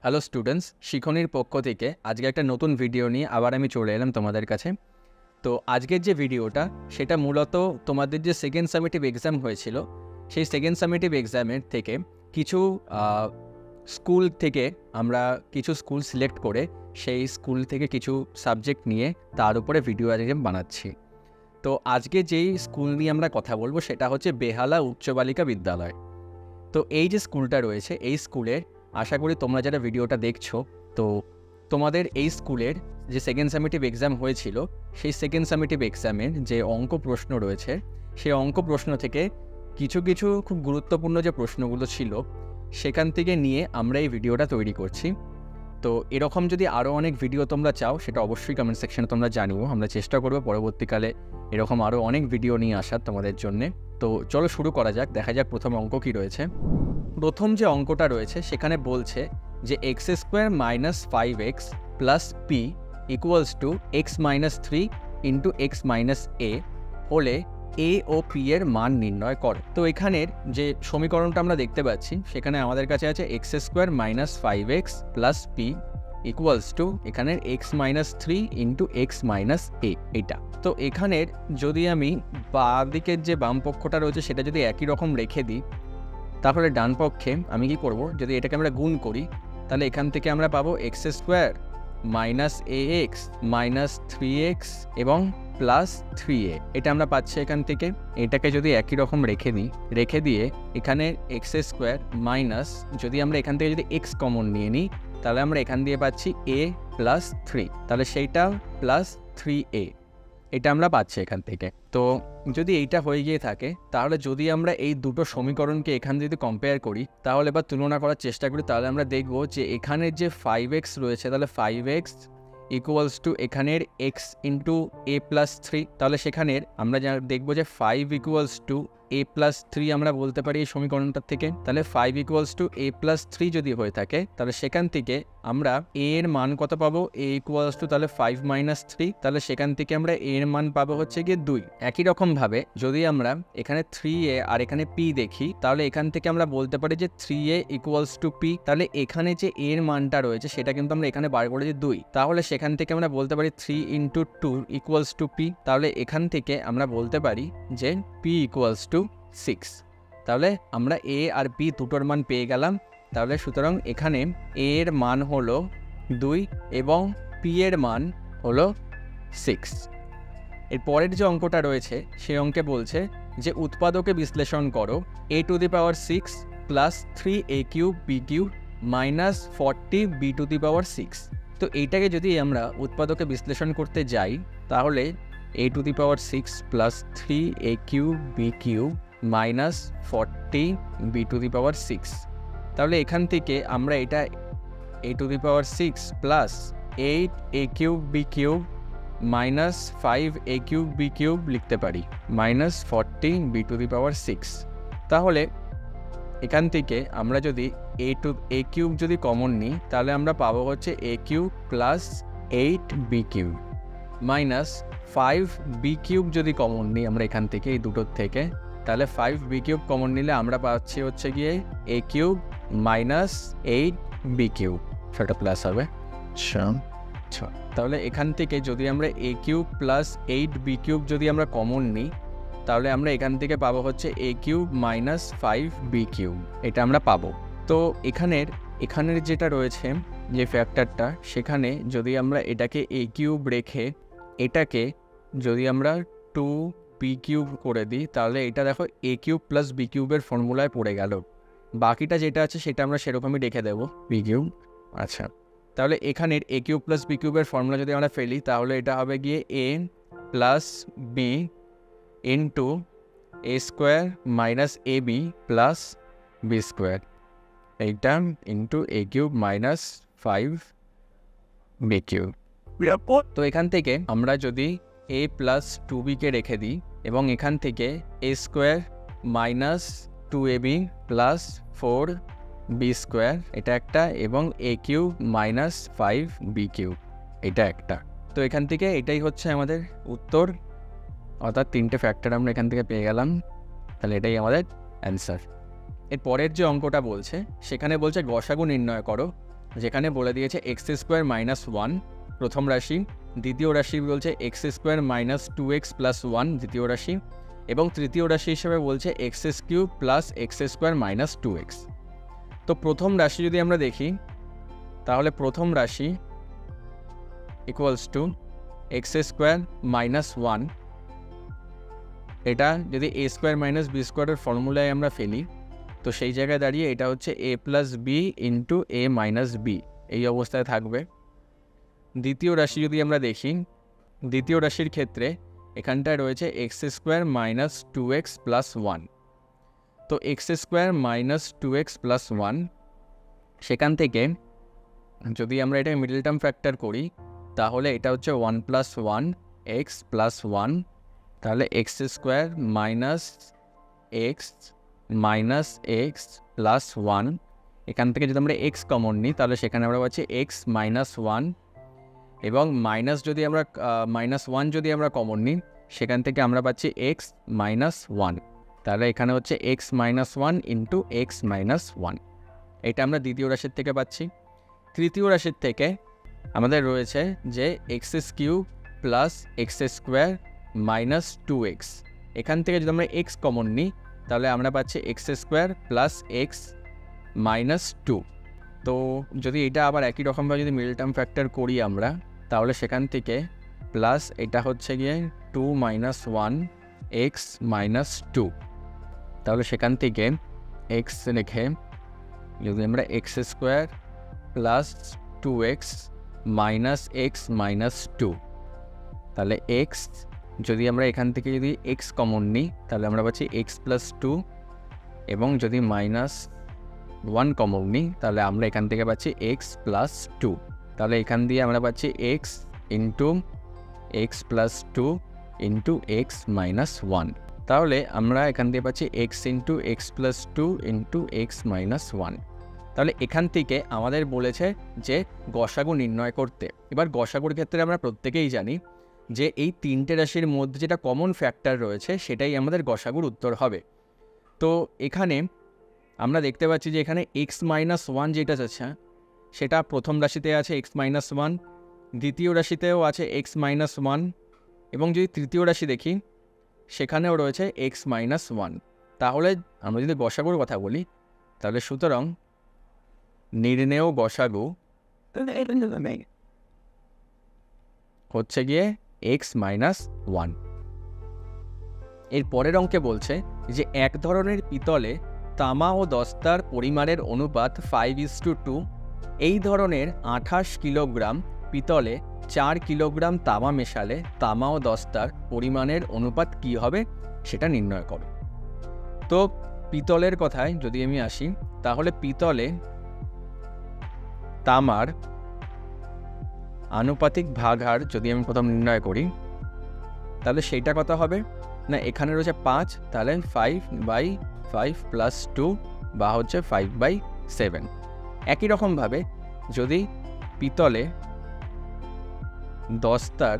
Hello students, শিক্ষণীর পক্ষ থেকে আজকে একটা নতুন ভিডিও নিয়ে আবার আমি চলে এলাম তোমাদের কাছে। তো আজকের যে ভিডিওটা সেটা মূলত তোমাদের যে সেকেন্ড সামেটিভ এক্সাম হয়েছিল সেই সেকেন্ড সামেটিভ এক্সামের থেকে কিছু স্কুল থেকে আমরা কিছু স্কুল সিলেক্ট করে সেই স্কুল থেকে কিছু সাবজেক্ট নিয়ে তার উপরে ভিডিও আজকে বানাচ্ছি। তো আজকে যেই স্কুল নিয়ে আমরা কথা বলবো সেটা হচ্ছে বেহালা উচ্চ বালিকা বিদ্যালয়। তো এই যে স্কুলটা রয়েছে এই স্কুলের আশা করি তোমরা যারা ভিডিওটা দেখছো তো তোমাদের এই স্কুলের যে সেকেন্ড সামেটিভ এক্সাম হয়েছিল সেই সেকেন্ড সামেটিভ এক্সামের যে অঙ্ক প্রশ্ন রয়েছে সেই অঙ্ক প্রশ্ন থেকে কিছু কিছু খুব গুরুত্বপূর্ণ যে প্রশ্নগুলো ছিল সেখান থেকে নিয়ে আমরা এই ভিডিওটা তৈরি করছি। তো এরকম যদি আরও অনেক ভিডিও তোমরা চাও সেটা অবশ্যই কমেন্ট সেকশনে তোমরা জানিও। আমরা চেষ্টা করবো পরবর্তীকালে এরকম আরও অনেক ভিডিও নিয়ে আসার তোমাদের জন্যে। তো চলো শুরু করা যাক, দেখা যাক প্রথম অঙ্ক কী রয়েছে। প্রথম যে অঙ্কটা রয়েছে সেখানে বলছে যে x square minus 5x plus p equals to x minus 3 into x minus a হলে এ ও পি এর মান নির্ণয় করো। তো এখানের যে সমীকরণটা আমরা দেখতে পাচ্ছি সেখানে আমাদের কাছে আছে x square minus 5x plus p equals to এখানের x minus 3 into x minus a. এটা তো এখানের যদি আমি বাঁ দিকের যে বাম পক্ষটা রয়েছে সেটা যদি একই রকম রেখে দিই তাহলে ডান পক্ষে আমি কি করব, যদি এটাকে আমরা গুণ করি তাহলে এখান থেকে আমরা পাবো এক্স স্কোয়ার মাইনাস এ এক্স মাইনাস 3x এবং প্লাস 3a। এটা আমরা পাচ্ছি এখান থেকে। এটাকে যদি একই রকম রেখে দিয়ে এখানে এক্স স্কোয়ার মাইনাস, যদি আমরা এখান থেকে যদি এক্স কমন নিয়ে নিই তাহলে আমরা এখান দিয়ে পাচ্ছি a প্লাস 3, তাহলে সেইটা প্লাস 3a, এটা আমরা পাচ্ছি এখান থেকে। তো যদি এইটা হয়ে গিয়ে থাকে তাহলে যদি আমরা এই দুটো সমীকরণকে এখানে যদি কম্পেয়ার করি তাহলে বা তুলনা করার চেষ্টা করি তাহলে আমরা দেখব যে এখানের যে 5x রয়েছে তাহলে 5x ইকুয়ালস টু এখানের এক্স ইন্টু এ প্লাস 3, তাহলে সেখানের আমরা দেখবো যে 5 ইকুয়ালস টু এ প্লাস 3 আমরা বলতে পারি এই সমীকরণটার থেকে। তাহলে 5 ইকুয়ালস টু এ প্লাস 3 যদি হয়ে থাকে তাহলে সেখান থেকে আমরা এ এর মান কত পাবো, এ ইকুয়ালস টু তাহলে 5 মাইনাস 3, তাহলে সেখান থেকে আমরা এ এর মান পাবো হচ্ছে গিয়ে 2। একই রকমভাবে যদি আমরা এখানে 3a আর এখানে p দেখি তাহলে এখান থেকে আমরা বলতে পারি যে 3a ইকুয়ালস টু p, তাহলে এখানে যে a এর মানটা রয়েছে সেটা কিন্তু আমরা এখানে বার করেছি 2, তাহলে সেখান থেকে আমরা বলতে পারি 3 ইন্টু 2 ইকুয়ালস টু p, তাহলে এখান থেকে আমরা বলতে পারি যে p ইকুয়ালস টু 6। তাহলে আমরা a আর p দুটোর মান পেয়ে গেলাম। তাহলে সুতরাং এখানে a এর মান হলো 2 এবং p এর মান হলো 6। এর পরের যে অঙ্কটা রয়েছে সেই অঙ্কে বলছে যে উৎপাদকে বিশ্লেষণ করো a to the power 6 plus 3a cube b cube minus 40 b to the power 6। তো এইটাকে যদি আমরা উৎপাদকে বিশ্লেষণ করতে যাই তাহলে a to the power 6 plus 3a cube b cube minus 40 b to the power 6, তাহলে এখান থেকে আমরা এটা a to the power 6 plus 8a cube b cube minus 5a cube b cube লিখতে পারি minus 40 b to the power 6। তাহলে এখান থেকে আমরা যদি a কিউব যদি কমন নিই তাহলে আমরা পাবো হচ্ছে a cube plus 8b cube minus 5b cube যদি কমন নিই আমরা এখান থেকে এই দুটোর থেকে তাহলে 5b কিউব কমন নিলে আমরা পাচ্ছি হচ্ছে গিয়ে a cube minus 8b cube, সেটা প্লাস হবে। তাহলে এখান থেকে যদি আমরা a cube plus 8b cube যদি আমরা কমন নিই তাহলে আমরা এখান থেকে পাবো হচ্ছে a cube minus 5b cube, এটা আমরা পাবো। তো এখানের যেটা রয়েছে যে ফ্যাক্টরটা সেখানে যদি আমরা এটাকে a কিউব রেখে এটাকে যদি আমরা 2b কিউব করে দিই তাহলে এটা দেখো a কিউব প্লাস b কিউবের ফর্মুলায় পড়ে গেল। বাকিটা যেটা আছে সেটা আমরা সেরকমই রেখে দেবো b কিউব। আচ্ছা, তাহলে এখানের a কিউব প্লাস b কিউবের ফর্মুলা যদি আমরা ফেলি তাহলে এটা হবে গিয়ে a plus b into a square minus ab plus b square, এইটা into a cube minus 5b cube. তো এখান থেকে আমরা যদি a প্লাস 2b কে রেখে দিই এবং এখান থেকে a square minus 2ab plus 4b square এটা একটা এবং a cube minus 5b cube এটা একটা। তো এখান থেকে এটাই হচ্ছে আমাদের উত্তর, অর্থাৎ 3টে ফ্যাক্টর আমরা এখান থেকে পেয়ে গেলাম। তাহলে এটাই আমাদের অ্যান্সার। এর পরের যে অঙ্কটা বলছে সেখানে বলছে গসাগু নির্ণয় করো যেখানে বলে দিয়েছে এক্স স্কোয়ার মাইনাস ওয়ান প্রথম রাশি, দ্বিতীয় রাশি বলছে x square minus 2x plus one দ্বিতীয় রাশি, এবং তৃতীয় রাশি হিসেবে বলছে x cube plus x square minus 2x। তো প্রথম রাশি যদি আমরা দেখি তাহলে প্রথম রাশি equals to x square minus one, এটা যদি এ স্কোয়ার মাইনাস বি স্কোয়ারের ফর্মুলায় আমরা ফেলি তো সেই জায়গায় দাঁড়িয়ে এটা হচ্ছে এ প্লাস বি ইন্টু এ মাইনাস বি, এই অবস্থায় থাকবে। দ্বিতীয় রাশি যদি আমরা দেখি, দ্বিতীয় রাশির ক্ষেত্রে এখানটায় রয়েছে x square minus 2x plus one. তো x square minus 2x plus one, সেখান থেকে যদি আমরা এটা মিডল টার্ম ফ্যাক্টর করি তাহলে এটা হচ্ছে 1 plus one x plus one, তাহলে x square minus x minus x plus one. এখান থেকে যদি আমরা এক্স কমন নিই তাহলে সেখানে আমরা পাচ্ছি এক্স মাইনাস ওয়ান, এবং মাইনাস যদি আমরা মাইনাস ওয়ান যদি আমরা কমন নিই সেখান থেকে আমরা পাচ্ছি এক্স মাইনাস ওয়ান, তাহলে এখানে হচ্ছে x minus one into x minus one. এটা আমরা দ্বিতীয় রাশির থেকে পাচ্ছি। তৃতীয় রাশির থেকে আমাদের রয়েছে যে x cube plus x square minus 2x, এখান থেকে যদি আমরা এক্স কমন নিই তাহলে আমরা পাচ্ছি x square plus x minus 2। তো যদি এটা আবার একই রকমভাবে যদি মিডল টার্ম ফ্যাক্টর করি আমরা তাহলে সেখান থেকে প্লাস এটা হচ্ছে গিয়ে 2 মাইনাস ওয়ান এক্স মাইনাস 2, তাহলে সেখান থেকে এক্স রেখে যদি আমরা x square plus 2x minus x minus 2, তাহলে এক্স যদি আমরা এখান থেকে যদি এক্স কমন নিই তাহলে আমরা পাচ্ছি এক্স প্লাস 2, এবং যদি মাইনাস ওয়ান কমন নিই তাহলে আমরা এখান থেকে পাচ্ছি এক্স প্লাস 2, তাহলে এখান দিয়ে আমরা পাচ্ছি x into x plus 2 into x minus one, তাহলে আমরা এখান দিয়ে পাচ্ছি x into x plus 2 into x minus one. তাহলে এখান থেকে আমাদের বলেছে যে গসাগু নির্ণয় করতে। এবার গসাগুর ক্ষেত্রে আমরা প্রত্যেকেই জানি যে এই তিনটে রাশির মধ্যে যেটা কমন ফ্যাক্টর রয়েছে সেটাই আমাদের গসাগুর উত্তর হবে। তো এখানে আমরা দেখতে পাচ্ছি যে এখানে এক্স মাইনাস ওয়ান যেটা আছে সেটা প্রথম রাশিতে আছে এক্স মাইনাস ওয়ান, দ্বিতীয় রাশিতেও আছে এক্স মাইনাস ওয়ান, এবং যদি তৃতীয় রাশি দেখি সেখানেও রয়েছে এক্স মাইনাস ওয়ান। তাহলে আমরা যদি গসাগুর কথা বলি তাহলে সুতরাং নির্ণেয় গসাগু হচ্ছে গিয়ে এক্স মাইনাস ওয়ান। এর পরের অঙ্কে বলছে যে এক ধরনের পিতলে তামা ও দস্তার পরিমাণের অনুপাত 5:2, এই ধরনের 28 কিলোগ্রাম পিতলে 4 কিলোগ্রাম তামা মেশালে তামা ও দস্তার পরিমাণের অনুপাত কী হবে সেটা নির্ণয় করো। তো পিতলের কথায় যদি আমি আসি তাহলে পিতলে তামার আনুপাতিক ভাগহার যদি আমি প্রথম নির্ণয় করি তাহলে সেইটা কত হবে না, এখানে রয়েছে 5, তাহলে 5/5 প্লাস 2 বা হচ্ছে 5/7। একই রকমভাবে যদি পিতলে দস্তার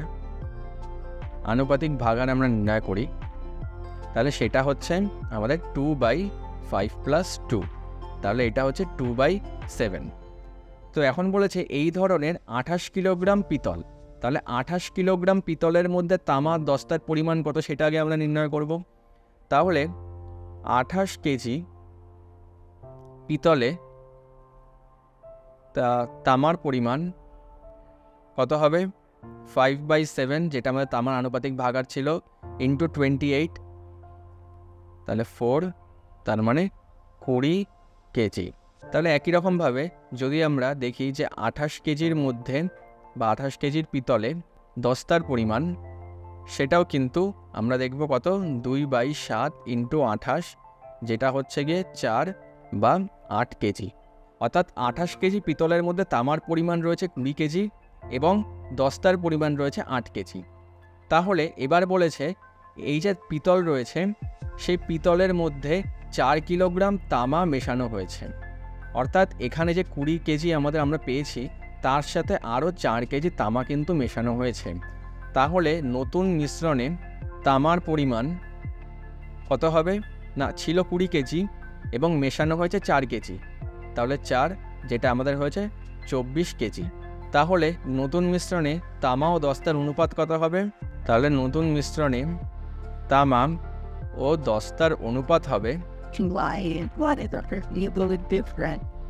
আনুপাতিক ভাগহার আমরা নির্ণয় করি তাহলে সেটা হচ্ছে আমাদের 2/5 প্লাস 2, তাহলে এটা হচ্ছে 2/7। তো এখন বলেছে এই ধরনের 28 কিলোগ্রাম পিতল, তাহলে 28 কিলোগ্রাম পিতলের মধ্যে তামা দস্তার পরিমাণ কত সেটা আগে আমরা নির্ণয় করব। তাহলে 28 কেজি পিতলে তামার পরিমাণ কত হবে 5/7, যেটা আমাদের তামার আনুপাতিক ভাগহার ছিল, ইন্টু 28, তাহলে 4, তার মানে 20 কেজি। তাহলে একই রকমভাবে যদি আমরা দেখি যে 28 কেজির মধ্যে বা 28 কেজির পিতলে দস্তার পরিমাণ সেটাও কিন্তু আমরা দেখব কত 2/7 ইন্টু 28, যেটা হচ্ছে গিয়ে 4 বা 8 কেজি। অর্থাৎ 28 কেজি পিতলের মধ্যে তামার পরিমাণ রয়েছে 20 কেজি এবং দস্তার পরিমাণ রয়েছে 8 কেজি। তাহলে এবার বলেছে এই যে পিতল রয়েছে সেই পিতলের মধ্যে 4 কিলোগ্রাম তামা মেশানো হয়েছে, অর্থাৎ এখানে যে 20 কেজি আমরা পেয়েছি তার সাথে আরও 4 কেজি তামা কিন্তু মেশানো হয়েছে। তাহলে নতুন মিশ্রণে তামার পরিমাণ কত হবে না, ছিল 20 কেজি এবং মেশানো হয়েছে 4 কেজি, তাহলে 4 যেটা আমাদের হয়েছে 24 কেজি। তাহলে নতুন মিশ্রণে তামা ও দস্তার অনুপাত কত হবে? তাহলে নতুন মিশ্রণে তামা ও দস্তার অনুপাত হবে,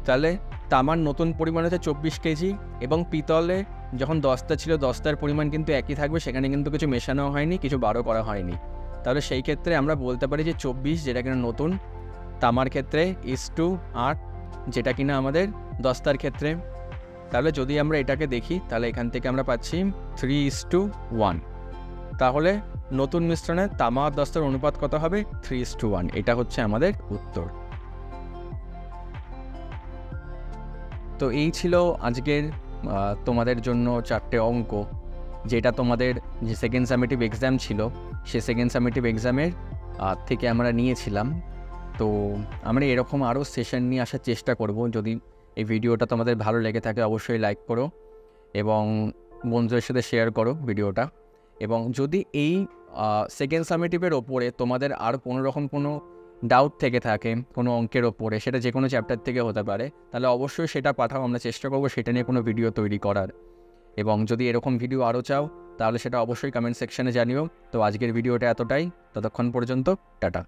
তাহলে তামার নতুন পরিমাণ হচ্ছে 24 কেজি এবং পিতলে যখন দস্তা ছিল দস্তার পরিমাণ কিন্তু একই থাকবে, সেখানে কিন্তু কিছু মেশানো হয়নি, কিছু বারো করা হয়নি। তাহলে সেই ক্ষেত্রে আমরা বলতে পারি যে 24 যেটা কিনা নতুন, তামার ক্ষেত্রে (8) যেটা কিনা আমাদের দস্তার ক্ষেত্রে। তাহলে যদি আমরা এটাকে দেখি তাহলে এখান থেকে আমরা পাচ্ছি 3:1। তাহলে নতুন মিশ্রণে তামা আর দস্তার অনুপাত কত হবে? 3:1। এটা হচ্ছে আমাদের উত্তর। তো এই ছিল আজকের তোমাদের জন্য 4টে অঙ্ক, যেটা তোমাদের যে সেকেন্ড সামেটিভ এক্সাম ছিল সে সেকেন্ড সামেটিভ এক্সামের থেকে আমরা নিয়েছিলাম। তো আমরা এরকম আরও সেশন নিয়ে আসার চেষ্টা করব। যদি এই ভিডিওটা তোমাদের ভালো লেগে থাকে অবশ্যই লাইক করো এবং বন্ধুদের সাথে শেয়ার করো ভিডিওটা। এবং যদি এই সেকেন্ড সামেটিভের ওপরে তোমাদের আর কোনো রকম কোনো ডাউট থেকে থাকে কোনো অঙ্কের ওপরে, সেটা যে কোনো চ্যাপ্টার থেকে হতে পারে, তাহলে অবশ্যই সেটা পাঠাও, আমরা চেষ্টা করবো সেটা নিয়ে কোনো ভিডিও তৈরি করার। এবং যদি এরকম ভিডিও আরও চাও তাহলে সেটা অবশ্যই কমেন্ট সেকশানে জানিও। তো আজকের ভিডিওটা এতটাই, ততক্ষণ পর্যন্ত টাটা।